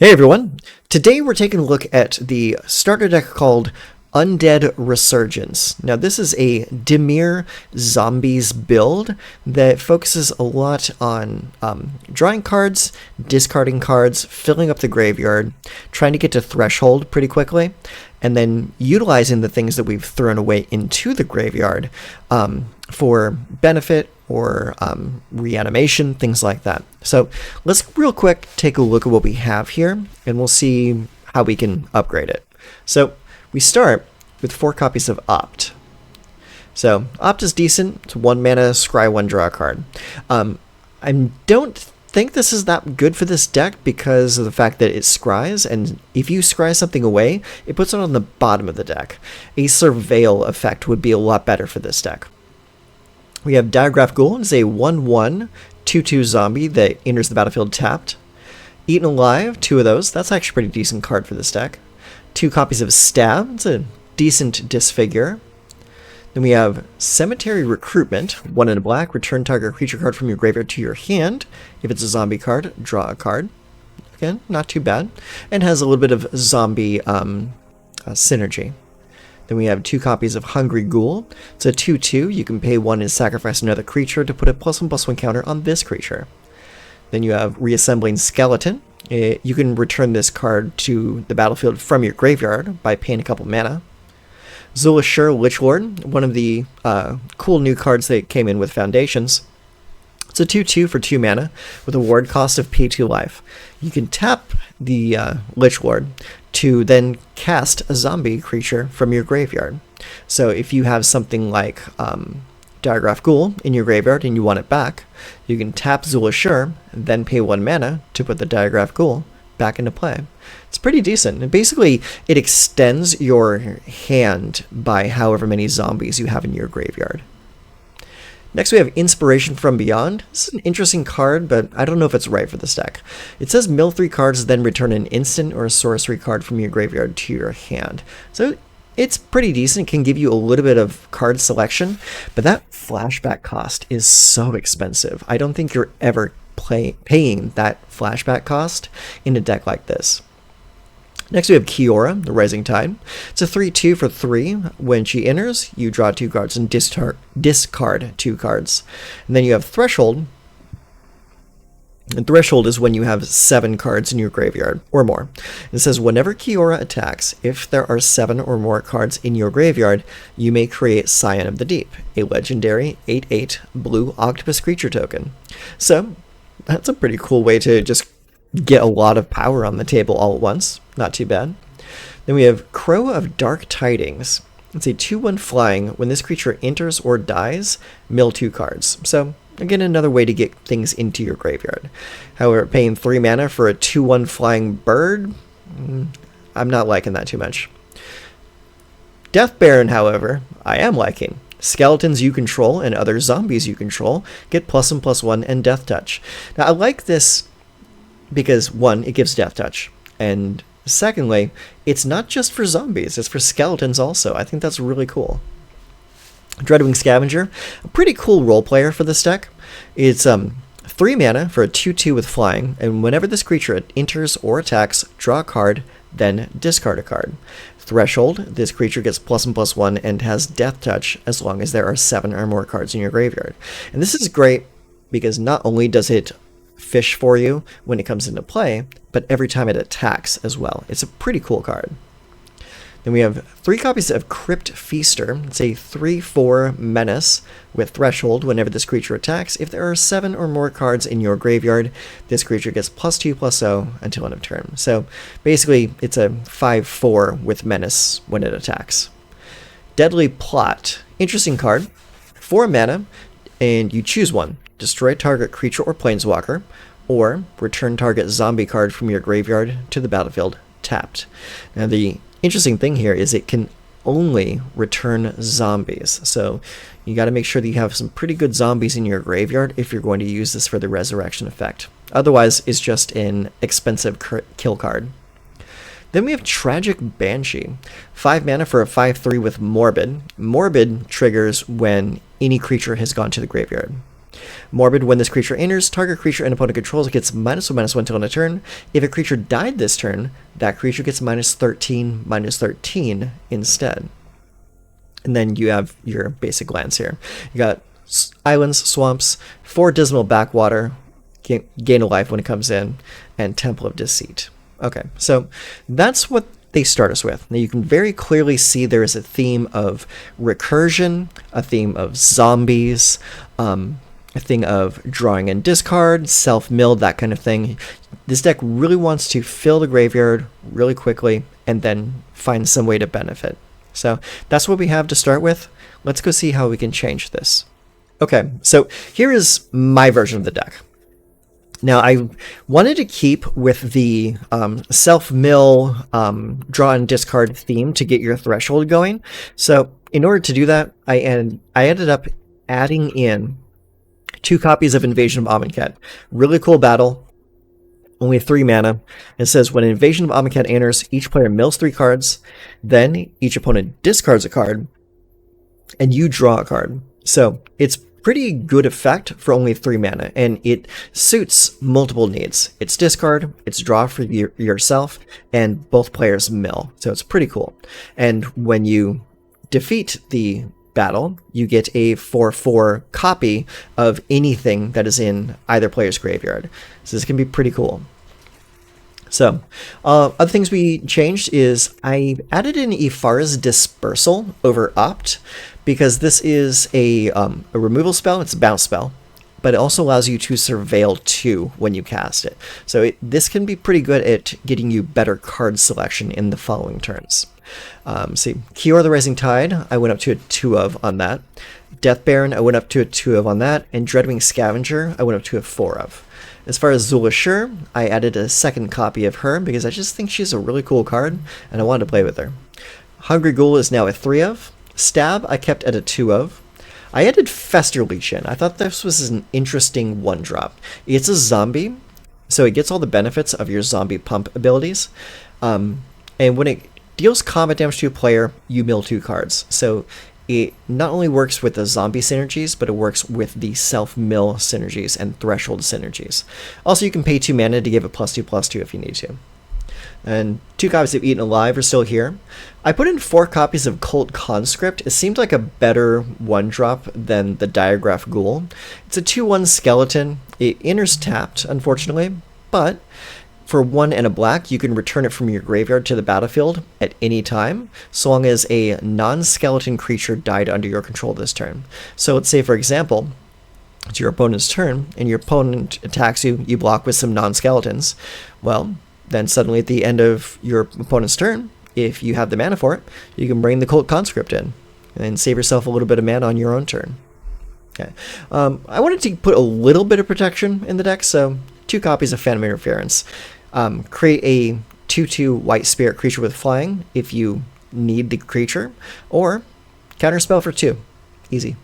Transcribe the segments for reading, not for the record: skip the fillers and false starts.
Hey everyone! Today we're taking a look at the starter deck called Undead Resurgence. Now this is a dimir zombies build that focuses a lot on drawing cards, discarding cards, filling up the graveyard, trying to get to threshold pretty quickly, and then utilizing the things that we've thrown away into the graveyard for benefit or reanimation, things like that. So let's real quick take a look at what we have here, and we'll see how we can upgrade it. So we start with 4 copies of Opt. So Opt is decent. It's 1 mana, scry 1, draw a card. I don't think this is that good for this deck because of the fact that it scries, and if you scry something away, it puts it on the bottom of the deck. A surveil effect would be a lot better for this deck. We have Diagraph Ghoul. It's a 1/1 2/2 zombie that enters the battlefield tapped. Eaten Alive, 2 of those. That's actually a pretty decent card for this deck. 2 copies of Stab. It's a decent disfigure. Then we have Cemetery Recruitment. 1 in a black. Return target creature card from your graveyard to your hand. If it's a zombie card, draw a card. Again, not too bad. And has a little bit of zombie synergy. Then we have 2 copies of Hungry Ghoul. It's a 2/2. You can pay 1 and sacrifice another creature to put a +1/+1 counter on this creature. Then you have Reassembling Skeleton. You can return this card to the battlefield from your graveyard by paying a couple mana. Zulashur Lichlord, one of the cool new cards that came in with Foundations. It's a 2/2 for 2 mana with a ward cost of pay 2 life. You can tap the Lichlord to then cast a zombie creature from your graveyard. So if you have something like Diagraph Ghoul in your graveyard and you want it back, you can tap Zulashur, then pay 1 mana to put the Diagraph Ghoul back into play. It's pretty decent. And basically, it extends your hand by however many zombies you have in your graveyard. Next we have Inspiration from Beyond. This is an interesting card, but I don't know if it's right for this deck. It says mill 3 cards, then return an instant or a sorcery card from your graveyard to your hand. So it's pretty decent. It can give you a little bit of card selection, but that flashback cost is so expensive. I don't think you're ever paying that flashback cost in a deck like this. Next we have Kiora, the Rising Tide. It's a 3/2 for 3. When she enters, you draw 2 cards and discard 2 cards. And then you have Threshold. And Threshold is when you have 7 cards in your graveyard, or more. It says, whenever Kiora attacks, if there are 7 or more cards in your graveyard, you may create Scion of the Deep, a legendary 8/8 blue octopus creature token. So, that's a pretty cool way to just get a lot of power on the table all at once. Not too bad. Then we have Crow of Dark Tidings. It's a 2/1 flying. When this creature enters or dies, mill 2 cards. So, again, another way to get things into your graveyard. However, paying 3 mana for a 2/1 flying bird, I'm not liking that too much. Death Baron, however, I am liking. Skeletons you control and other zombies you control get +1/+1 and Death Touch. Now, I like this because, 1, it gives Death Touch, and secondly, it's not just for zombies, it's for skeletons also. I think that's really cool. Dreadwing Scavenger, a pretty cool role player for this deck. It's 3 mana for a 2/2 with flying, and whenever this creature enters or attacks, draw a card, then discard a card. Threshold, this creature gets +1/+1 and has Death Touch as long as there are 7 or more cards in your graveyard. And this is great because not only does it fish for you when it comes into play, but every time it attacks as well. It's a pretty cool card. Then we have 3 copies of Crypt Feaster. It's a 3/4 menace with Threshold. Whenever this creature attacks, if there are 7 or more cards in your graveyard, this creature gets +2/+0 until end of turn. So basically, it's a 5/4 with menace when it attacks. Deadly Plot. Interesting card. 4 mana, and you choose one. Destroy target creature or planeswalker, or return target zombie card from your graveyard to the battlefield tapped. Now the interesting thing here is it can only return zombies, so you got to make sure that you have some pretty good zombies in your graveyard if you're going to use this for the resurrection effect. Otherwise, it's just an expensive kill card. Then we have Tragic Banshee. 5 mana for a 5/3 with Morbid. Morbid triggers when any creature has gone to the graveyard. Morbid, when this creature enters, target creature an opponent controls gets -1/-1 till end of turn. If a creature died this turn, that creature gets -13/-13 instead. And then you have your basic lands here. You got islands, swamps, 4 Dismal Backwater, gain a life when it comes in, and Temple of Deceit. Okay, so that's what they start us with. Now you can very clearly see there is a theme of recursion, a theme of zombies, a thing of drawing and discard, self-milled, that kind of thing. This deck really wants to fill the graveyard really quickly and then find some way to benefit. So that's what we have to start with. Let's go see how we can change this. Okay, so here is my version of the deck. Now, I wanted to keep with the self-mill, draw and discard theme to get your threshold going. So in order to do that, I ended up adding in 2 copies of Invasion of Amonkhet. Really cool battle, only 3 mana. It says, when Invasion of Amonkhet enters, each player mills 3 cards, then each opponent discards a card, and you draw a card. So it's pretty good effect for only 3 mana, and it suits multiple needs. It's discard, it's draw for yourself, and both players mill. So it's pretty cool. And when you defeat the battle, you get a 4/4 copy of anything that is in either player's graveyard. So this can be pretty cool. So, other things we changed is I added in Ifara's Dispersal over Opt, because this is a removal spell. It's a bounce spell, but it also allows you to Surveil 2 when you cast it. So this can be pretty good at getting you better card selection in the following turns. See, Kiora the Rising Tide, I went up to a 2-of on that. Death Baron, I went up to a 2-of on that. And Dreadwing Scavenger, I went up to a 4-of. As far as Zulashur, I added a 2nd copy of her because I just think she's a really cool card and I wanted to play with her. Hungry Ghoul is now a 3-of. Stab, I kept at a 2-of. I added Fester Leech in. I thought this was an interesting 1-drop. It's a zombie, so it gets all the benefits of your zombie pump abilities. And when it deals combat damage to a player, you mill 2 cards. So it not only works with the zombie synergies, but it works with the self-mill synergies and threshold synergies. Also, you can pay 2 mana to give it +2/+2 if you need to. And 2 copies of Eaten Alive are still here. I put in 4 copies of Cult Conscript. It seemed like a better 1-drop than the Diagraph Ghoul. It's a 2/1 skeleton. It enters tapped, unfortunately, but for 1 and a black, you can return it from your graveyard to the battlefield at any time, so long as a non-skeleton creature died under your control this turn. So let's say, for example, it's your opponent's turn, and your opponent attacks you, you block with some non-skeletons. Well, then suddenly at the end of your opponent's turn, if you have the mana for it, you can bring the Cult Conscript in, and save yourself a little bit of mana on your own turn. Okay. I wanted to put a little bit of protection in the deck, so 2 copies of Phantom Interference. Create a 2/2 white spirit creature with flying if you need the creature, or counterspell for 2. Easy.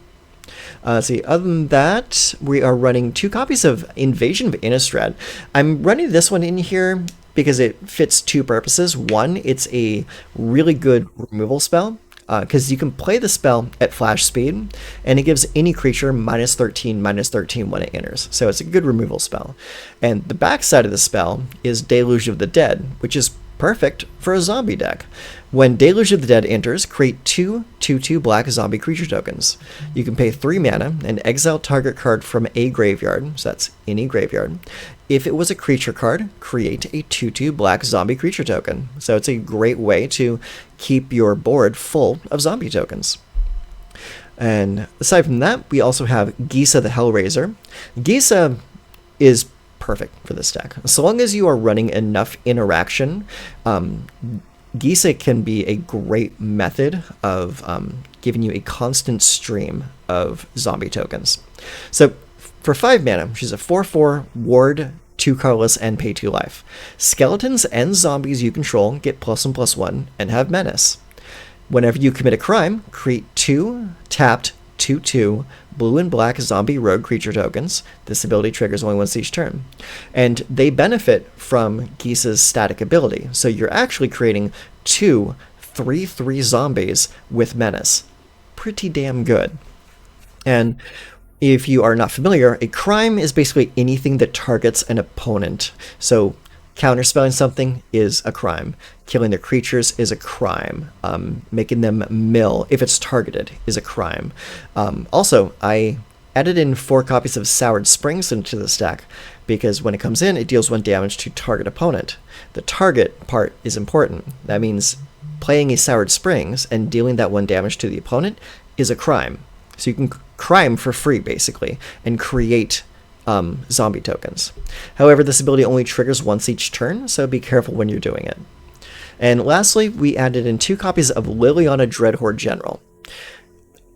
See, other than that, we are running 2 copies of Invasion of Innistrad. I'm running this one in here because it fits 2 purposes. One, it's a really good removal spell, because you can play the spell at flash speed, and it gives any creature -13/-13 when it enters. So it's a good removal spell. And the backside of the spell is Deluge of the Dead, which is perfect for a zombie deck. When Deluge of the Dead enters, create 2 2/2 black zombie creature tokens. You can pay 3 mana and exile target card from a graveyard, so that's any graveyard. If it was a creature card, create a 2/2 black zombie creature token. So it's a great way to keep your board full of zombie tokens. And aside from that, we also have Gisa the Hellraiser. Gisa is perfect for this deck. So long as you are running enough interaction, Gisa can be a great method of giving you a constant stream of zombie tokens. So for 5 mana, she's a 4/4 ward, 2 colorless, and pay 2 life. Skeletons and zombies you control get +1/+1 and have menace. Whenever you commit a crime, create 2 tapped 2/2 blue and black zombie rogue creature tokens. This ability triggers only once each turn. And they benefit from Gisa's static ability. So you're actually creating 2 3/3 zombies with menace. Pretty damn good. And If you are not familiar, a crime is basically anything that targets an opponent. So counterspelling something is a crime. Killing their creatures is a crime. Making them mill, if it's targeted, is a crime. Also, I added in 4 copies of Soured Springs into the stack, because when it comes in, it deals 1 damage to target opponent. The target part is important. That means playing a Soured Springs and dealing that 1 damage to the opponent is a crime. So you can crime for free, basically, and create zombie tokens. However, this ability only triggers once each turn, so be careful when you're doing it. And lastly, we added in 2 copies of Liliana Dreadhorde General.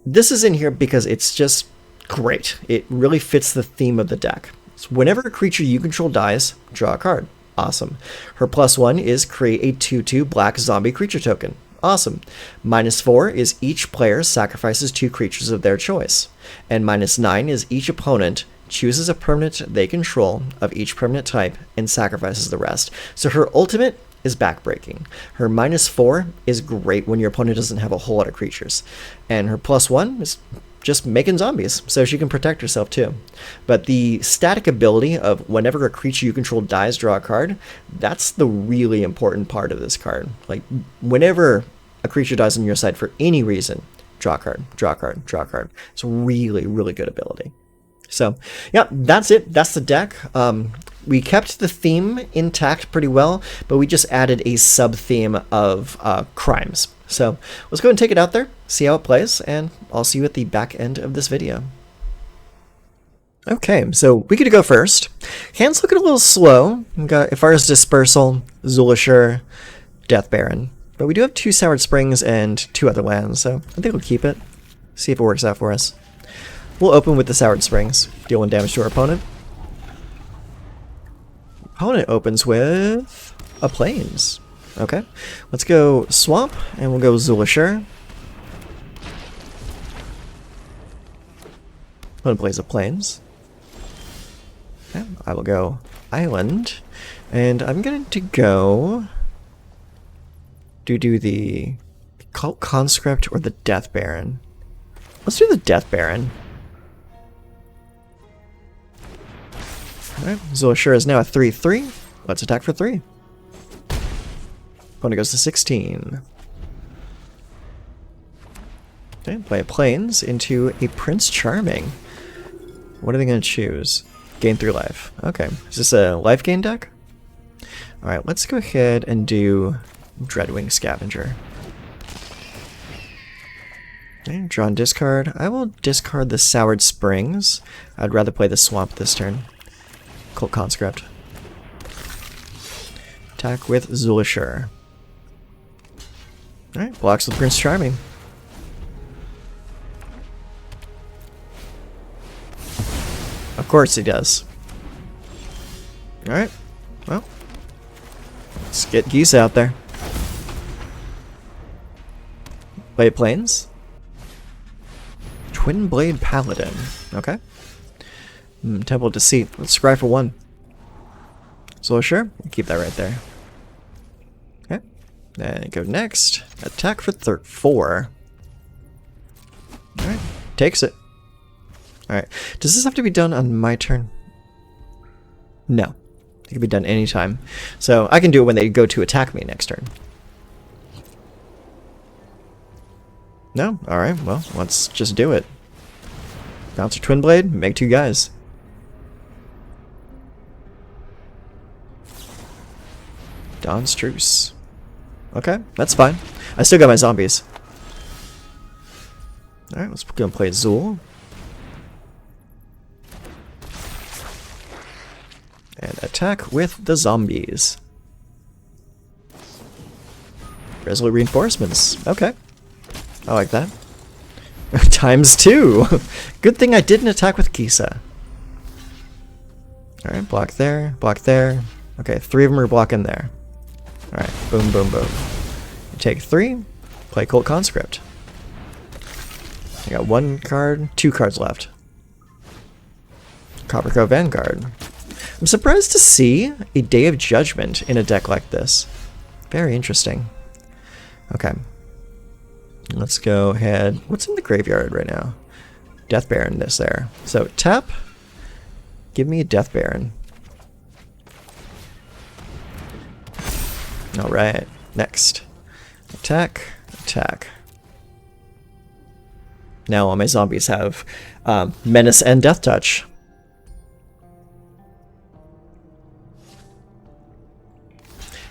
This is in here because it's just great. It really fits the theme of the deck. So whenever a creature you control dies, draw a card. Awesome. Her +1 is create a 2/2 black zombie creature token. Awesome. -4 is each player sacrifices 2 creatures of their choice. And -9 is each opponent chooses a permanent they control of each permanent type and sacrifices the rest. So her ultimate is backbreaking. Her -4 is great when your opponent doesn't have a whole lot of creatures. And her +1 is just making zombies, so she can protect herself too. But the static ability of whenever a creature you control dies, draw a card, that's the really important part of this card. Like, whenever a creature dies on your side for any reason, draw a card, draw a card, draw a card. It's a really, really good ability. So, yeah, that's it. That's the deck. We kept the theme intact pretty well, but we just added a sub-theme of crimes. So let's go and take it out there, see how it plays, and I'll see you at the back end of this video. Okay, so we get to go first. Hand's looking a little slow. We've got Ifara's Dispersal, Zulashur, Death Baron. But we do have 2 Soured Springs and 2 other lands, so I think we'll keep it. See if it works out for us. We'll open with the Soured Springs, deal 1 damage to our opponent. Opponent opens with a Plains. Okay, let's go Swamp, and we'll go Zulashur. Opponent plays a Plains. Okay, I will go Island, and I'm going to go do the Cult Conscript or the Death Baron. Let's do the Death Baron. Alright, Zulashur is now a 3/3. Let's attack for 3. Opponent goes to 16. Okay, play a Plains into a Prince Charming. What are they going to choose? Gain 3 life. Okay, is this a life gain deck? Alright, let's go ahead and do Dreadwing Scavenger. Okay, draw and discard. I will discard the Soured Springs. I'd rather play the Swamp this turn. Cult Conscript. Attack with Zulashur. Alright, blocks with Prince Charming. Of course he does. Alright, well, let's get Geese out there. Play Plains. Twin Blade Paladin. Okay. Temple of Deceit. Let's scry for 1. Zulashur, keep that right there. Okay. Then go next. Attack for 4. Alright. Takes it. Alright. Does this have to be done on my turn? No. It can be done anytime. So I can do it when they go to attack me next turn. No? Alright, well, let's just do it. Bounce a Twin Blade, make 2 guys. Dawn's Truce. Okay, that's fine. I still got my zombies. Alright, let's go and play Zul. And attack with the zombies. Resolute Reinforcements. Okay. I like that. ×2! Good thing I didn't attack with Kisa. Alright, block there, block there. Okay, 3 of them are blocking there. Alright, boom, boom, boom. You take 3, play Cult Conscript. I got 1 card, 2 cards left. Copperco Vanguard. I'm surprised to see a Day of Judgment in a deck like this. Very interesting. Okay. Let's go ahead. What's in the graveyard right now? Death Baron this there. So tap, give me a Death Baron. Alright, next. Attack, attack. Now all my zombies have Menace and Death Touch.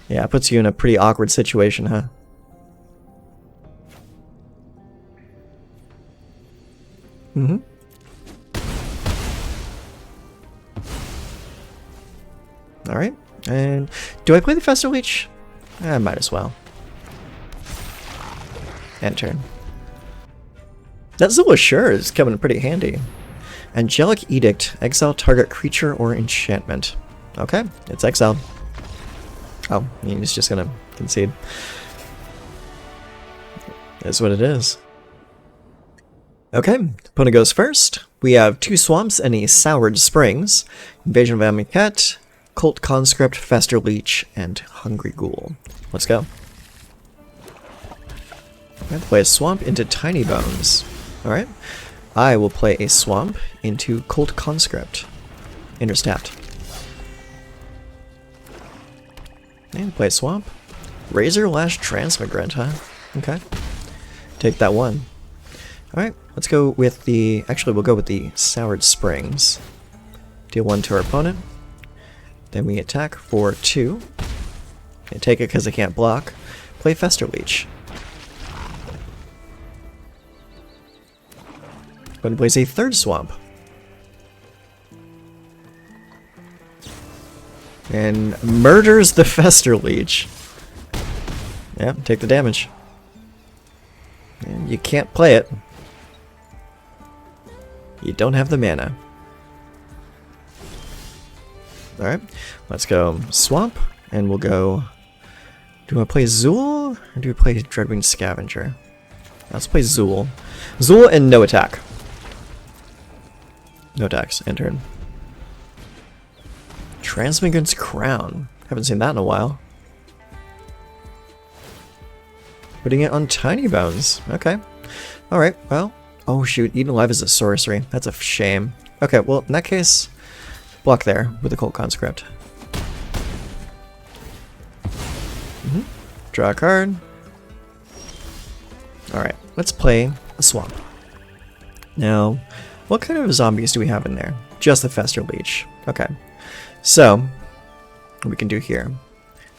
Yeah, it puts you in a pretty awkward situation, huh? Mm-hmm. Alright, and do I play the Fester Leech? I might as well. End turn. That Zilla sure is coming pretty handy. Angelic Edict. Exile target creature or enchantment. Okay, it's exiled. Oh, he's just gonna concede. That's what it is. Okay, opponent goes first. We have 2 swamps and a Soured Springs. Invasion of Amonkhet, Cult Conscript, Fester Leech, and Hungry Ghoul. Let's go. I'm going to play a swamp into Tiny Bones. Alright. I will play a swamp into Cult Conscript. Interstapped. And play a swamp. Razor Lash Transmigrant, huh? Okay. Take that one. Alright, let's go with the... Actually, we'll go with the Soured Springs. Deal 1 to our opponent. Then we attack for 2. And take it because I can't block. Play Fester Leech. Opponent plays a 3rd swamp. And murders the Fester Leech. Yeah, take the damage. And you can't play it. You don't have the mana. Alright, let's go Swamp, and we'll go... Do I play Zool, or do we play Dreadwing Scavenger? Let's play Zool. Zool and no attack. No attacks, end turn. Transmigrant's Crown. Haven't seen that in a while. Putting it on Tiny Bones. Okay. Alright, well... Oh shoot, Eaten Alive is a sorcery. That's a shame. Okay, well, in that case, block there with the Cult Conscript. Draw a card. Alright, let's play a swamp. Now, what kind of zombies do we have in there? Just the Fester Leech. Okay. So, what we can do here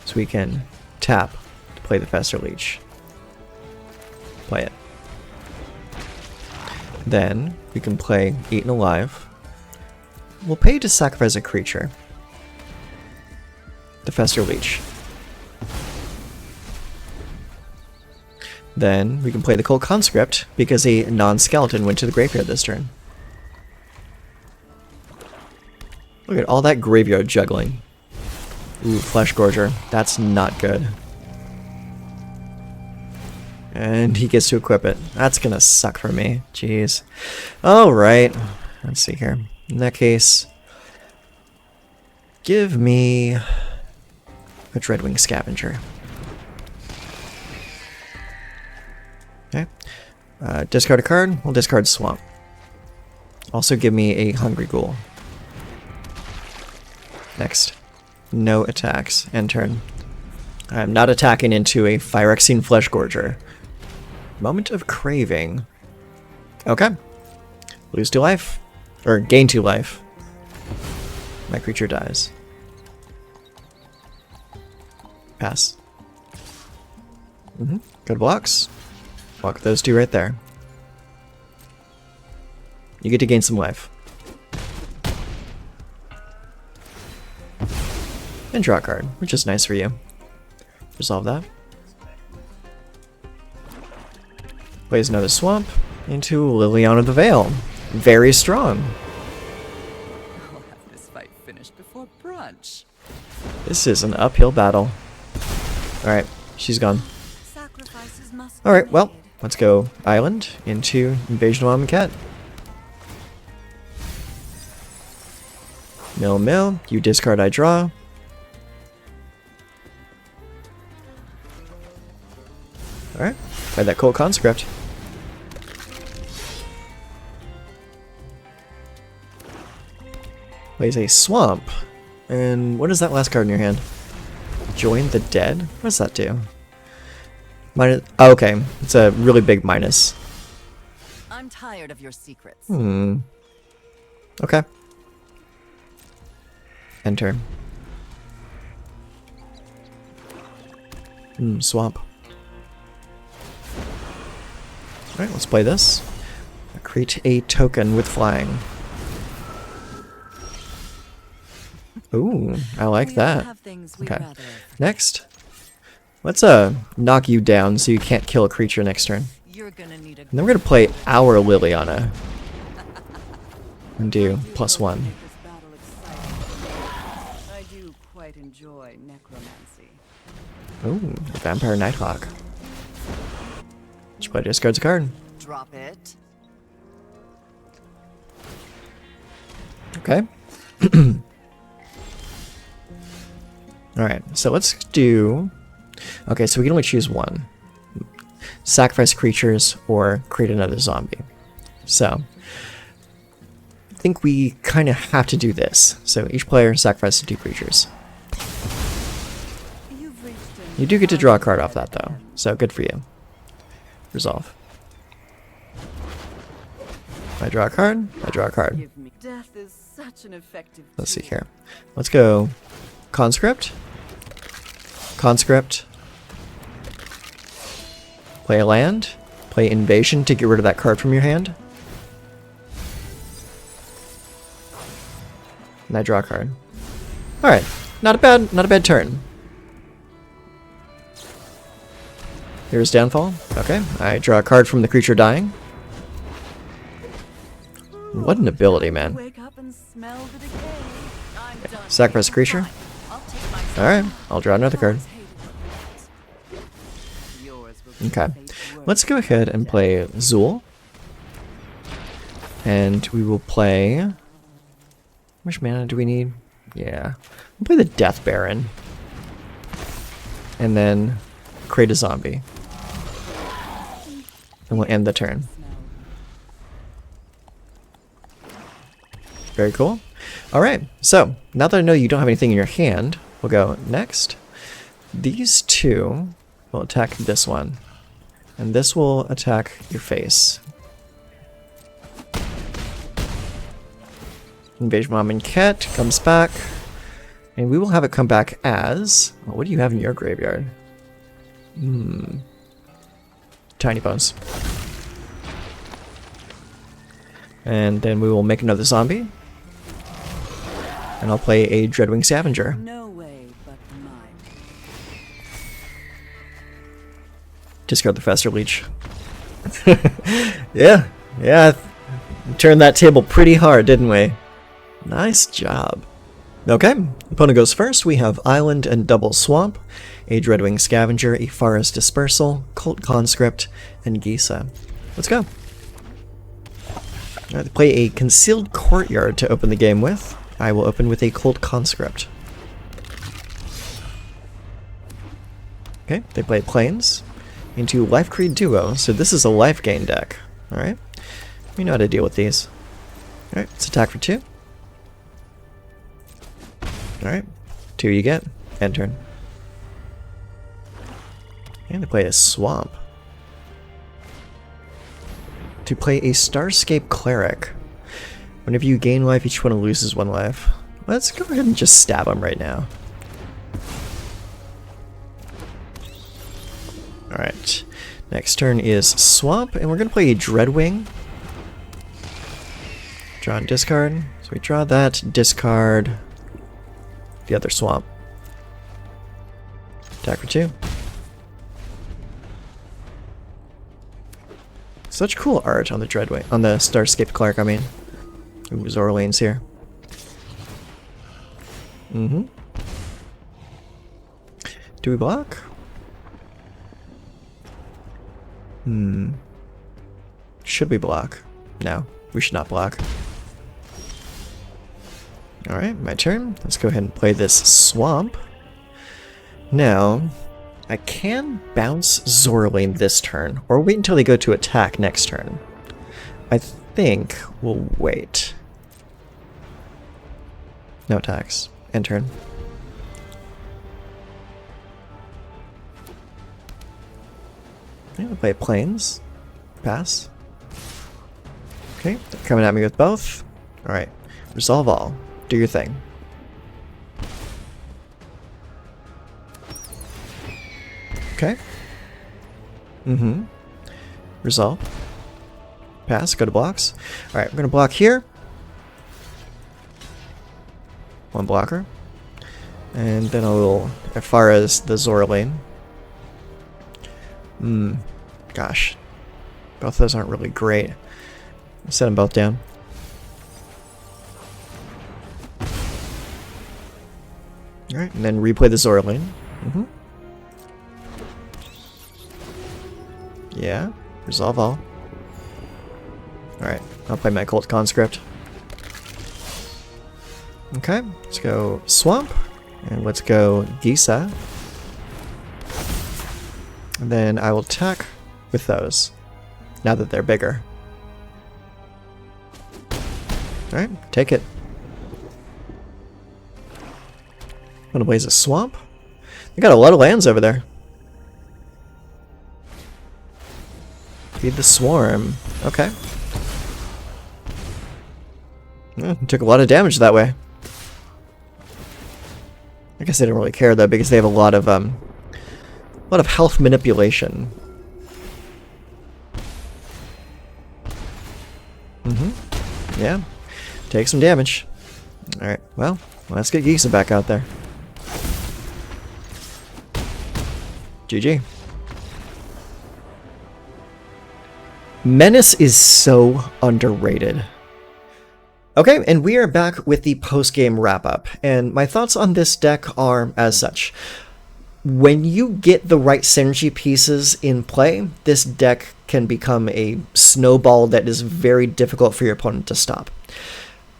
is we can tap to play the Fester Leech. Play it. Then we can play Eaten Alive. We'll pay to sacrifice a creature. The Fester Leech. Then we can play the Cult Conscript because a non-skeleton went to the graveyard this turn. Look at all that graveyard juggling. Ooh, Flesh Gorger. That's not good. And he gets to equip it. That's gonna suck for me. Jeez. Alright. Let's see here. In that case, give me a Dreadwing Scavenger. Okay. Discard a card. We'll discard Swamp. Also give me a Hungry Ghoul. Next. No attacks. End turn. I'm not attacking into a Phyrexian Flesh Gorger. Moment of Craving. Okay. Lose 2 life. Or gain 2 life. My creature dies. Pass. Good blocks. Block those 2 right there. You get to gain some life. And draw a card, which is nice for you. Resolve that. Plays another swamp into Liliana the Veil. Very strong. I'll have this fight finished before brunch. This is an uphill battle. Alright, she's gone. Alright, well, let's go Island into Invasion of Amonkhet. Mill, you discard, I draw. Alright, play that Cult Conscript. Plays a swamp. And what is that last card in your hand? Join the dead? What does that do? Minus. Oh, okay, it's a really big minus. I'm tired of your secrets. Okay. Enter. Swamp. Alright, let's play this. Create a token with flying. Ooh, I like that. Okay. Next. Let's knock you down so you can't kill a creature next turn. And then we're gonna play our Liliana. And do +1. I do quite enjoy necromancy. Ooh, Vampire Nighthawk. Just play discards a card. Drop it. Okay. Alright, so let's do... Okay, so we can only choose one. Sacrifice creatures or create another zombie. So, I think we kind of have to do this. So each player sacrifices 2 creatures. You do get to draw a card off that though, so good for you. Resolve. I draw a card, I draw a card. Death is such an effective Let's see here. Let's go Conscript. Conscript. Play a land. Play Invasion to get rid of that card from your hand. And I draw a card. Alright. Not a bad turn. Here's Downfall. Okay. I draw a card from the creature dying. What an ability, man. Wake up and smell the decay. I'm done. Sacrifice a creature. Alright. I'll draw another card. Okay. Let's go ahead and play Zool. And we will play... How much mana do we need? Yeah. We'll play the Death Baron. And then create a zombie. And we'll end the turn. Very cool. Alright, so now that I know you don't have anything in your hand, we'll go next. These two will attack this one. And this will attack your face. Invasion Mom and Cat comes back. And we will have it come back as... Well, what do you have in your graveyard? Tiny Bones. And then we will make another zombie. And I'll play a Dreadwing Scavenger. No way but mine. Discard the Fester Leech. Yeah. We turned that table pretty hard, didn't we? Nice job. Okay, opponent goes first. We have Island and Double Swamp, a Dreadwing Scavenger, a Forest Dispersal, Cult Conscript, and Gisa. Let's go. They play a Concealed Courtyard to open the game with. I will open with a Cult Conscript. Okay, they play Plains into Life Creed Duo, so this is a life gain deck. Alright, we know how to deal with these. Alright, let's attack for 2. Alright, 2 you get. End turn. And they play a Swamp. To play a Starscape Cleric. Whenever you gain life, each one loses 1 life. Let's go ahead and just stab him right now. Alright, next turn is Swamp, and we're going to play a Dreadwing. Draw and discard. So we draw that, discard the other Swamp. Attack for 2. Such cool art on the Dreadwing, on the Starscape Cleric, I mean. Ooh, Zorlane's here. Do we block? Should we block? No, we should not block. Alright, my turn. Let's go ahead and play this Swamp. Now, I can bounce Zorlane this turn, or wait until they go to attack next turn. I think we'll wait. No attacks. End turn. Yeah, we'll play planes. Pass. Okay, they're coming at me with both. Alright. Resolve all. Do your thing. Okay. Resolve. Pass. Go to blocks. Alright, we're going to block here. One blocker. And then a little as far as the Zora lane. Gosh. Both of those aren't really great. Set them both down. Alright, and then replay the Zora lane. Yeah, resolve all. Alright, I'll play my Cult Conscript. Okay, let's go Swamp. And let's go Gisa. And then I will attack with those, now that they're bigger. Alright, take it. I'm gonna blaze a swamp. They got a lot of lands over there. Feed the swarm. Okay. Took a lot of damage that way. I guess they didn't really care though, because they have a lot of health manipulation. Yeah. Take some damage. Alright, well, let's get Gisa back out there. GG. Menace is so underrated. Okay, and we are back with the post-game wrap-up, and my thoughts on this deck are as such. When you get the right synergy pieces in play, this deck can become a snowball that is very difficult for your opponent to stop.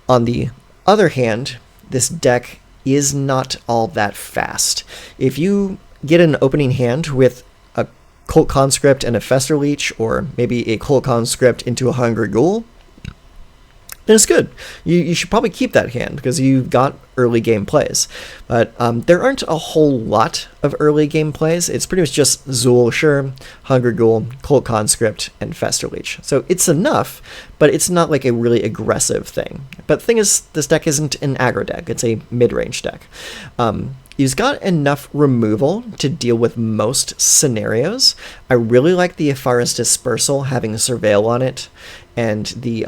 On the other hand, this deck is not all that fast. If you get an opening hand with a Cult Conscript and a Fester Leech, or maybe a Cult Conscript into a Hungry Ghoul, then it's good. You should probably keep that hand because you've got early game plays. But there aren't a whole lot of early game plays. It's pretty much just Zool, sure, Hunger Ghoul, Cult Conscript, and Fester Leech. So it's enough, but it's not like a really aggressive thing. But the thing is, this deck isn't an aggro deck. It's a mid-range deck. He's got enough removal to deal with most scenarios. I really like the Ifara's Dispersal having a Surveil on it, and the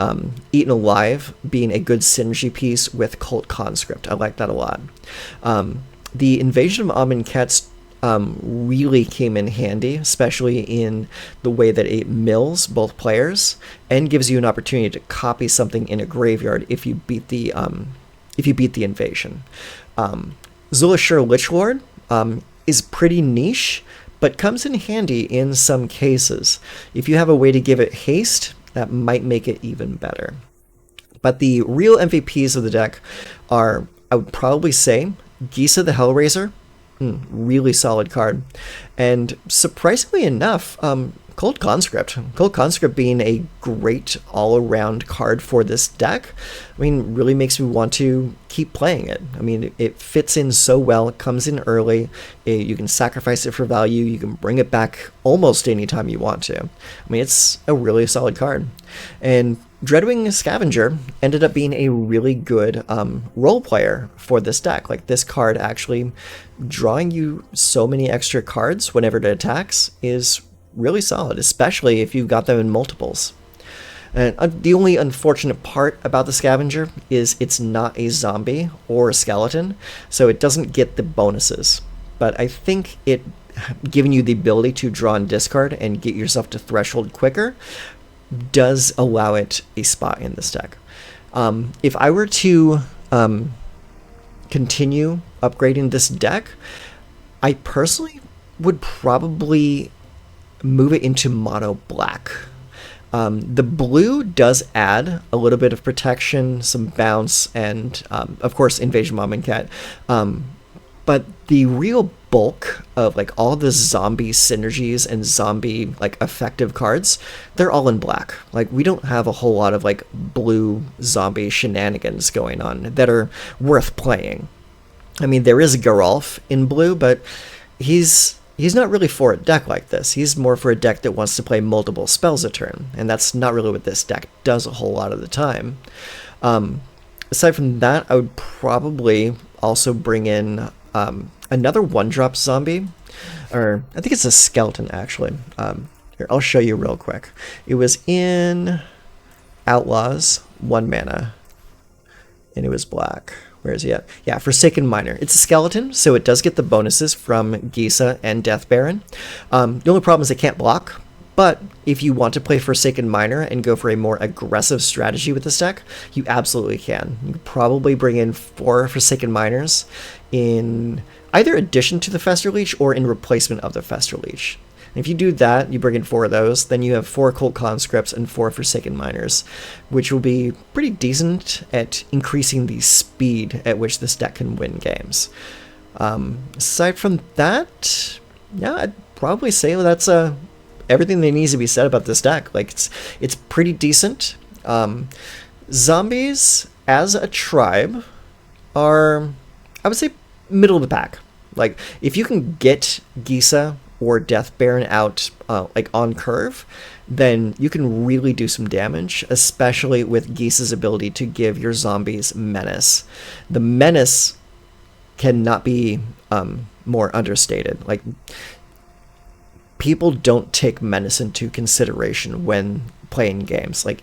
Eaten Alive being a good synergy piece with Cult Conscript. I like that a lot. The Invasion of Amonkhet's really came in handy, especially in the way that it mills both players and gives you an opportunity to copy something in a graveyard if you beat the invasion. Zulashur Lichlord is pretty niche, but comes in handy in some cases. If you have a way to give it haste, that might make it even better. But the real MVPs of the deck are, I would probably say, Gisa the Hellraiser. Really solid card. And surprisingly enough, Cult Conscript. Cult Conscript being a great all-around card for this deck, I mean, really makes me want to keep playing it. I mean, it fits in so well. It comes in early. You can sacrifice it for value. You can bring it back almost anytime you want to. I mean, it's a really solid card. And Dreadwing Scavenger ended up being a really good role player for this deck. Like, this card actually drawing you so many extra cards whenever it attacks is really solid, especially if you've got them in multiples. And the only unfortunate part about the Scavenger is it's not a zombie or a skeleton, so it doesn't get the bonuses. But I think it giving you the ability to draw and discard and get yourself to threshold quicker does allow it a spot in this deck. If I were to continue upgrading this deck, I personally would probably move it into mono black. The blue does add a little bit of protection, some bounce, and of course Invasion Mom and Cat. But the real bulk of like all the zombie synergies and zombie like effective cards, they're all in black. Like we don't have a whole lot of like blue zombie shenanigans going on that are worth playing. I mean, there is Geralf in blue, but he's not really for a deck like this. He's more for a deck that wants to play multiple spells a turn, and that's not really what this deck does a whole lot of the time. Aside from that, I would probably also bring in another 1-drop zombie, or I think it's a skeleton actually. Here, I'll show you real quick. It was in Outlaws, 1 mana, and it was black. Where is he at? Yeah, Forsaken Miner. It's a skeleton, so it does get the bonuses from Gisa and Death Baron. The only problem is it can't block, but if you want to play Forsaken Miner and go for a more aggressive strategy with this deck, you absolutely can. You could probably bring in 4 Forsaken Miners in either addition to the Fester Leech or in replacement of the Fester Leech. And if you do that, you bring in 4 of those, then you have 4 Cult Conscripts and 4 Forsaken Miners, which will be pretty decent at increasing the speed at which this deck can win games. Aside from that, yeah, I'd probably say that's everything that needs to be said about this deck. Like it's pretty decent. Zombies as a tribe are, I would say, middle of the pack. Like if you can get Gisa or Death Baron out like on curve, then you can really do some damage, especially with Gisa's ability to give your zombies menace. The menace cannot be more understated. Like people don't take menace into consideration when playing games. Like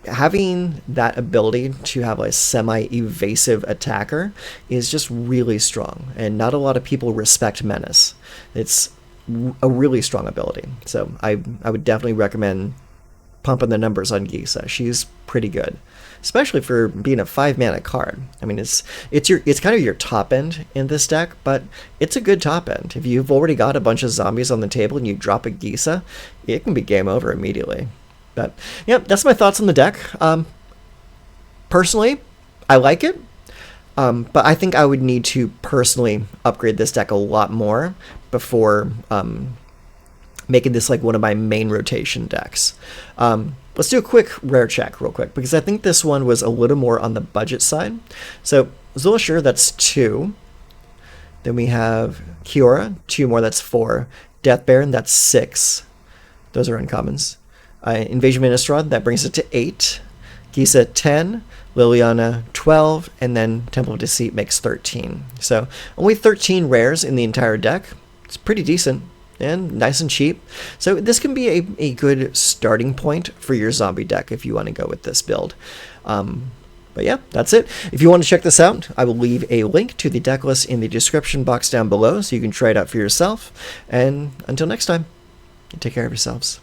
having that ability to have a semi-evasive attacker is just really strong, and not a lot of people respect menace. It's a really strong ability, so I would definitely recommend pumping the numbers on Gisa. She's pretty good, especially for being a 5-mana card. I mean, it's kind of your top end in this deck, but it's a good top end. If you've already got a bunch of zombies on the table and you drop a Gisa, it can be game over immediately. But yeah, that's my thoughts on the deck. Personally, I like it, but I think I would need to personally upgrade this deck a lot more before making this like one of my main rotation decks. Let's do a quick rare check real quick, because I think this one was a little more on the budget side. So Zulashir, that's 2. Then we have Kiora, 2 more, that's 4. Death Baron, that's 6. Those are uncommons. Invasion Ministrod, that brings it to 8. Gisa 10, Liliana 12, and then Temple of Deceit makes 13. So only 13 rares in the entire deck. It's pretty decent and nice and cheap. So this can be a good starting point for your zombie deck if you want to go with this build. But yeah, that's it. If you want to check this out, I will leave a link to the deck list in the description box down below so you can try it out for yourself. And until next time, take care of yourselves.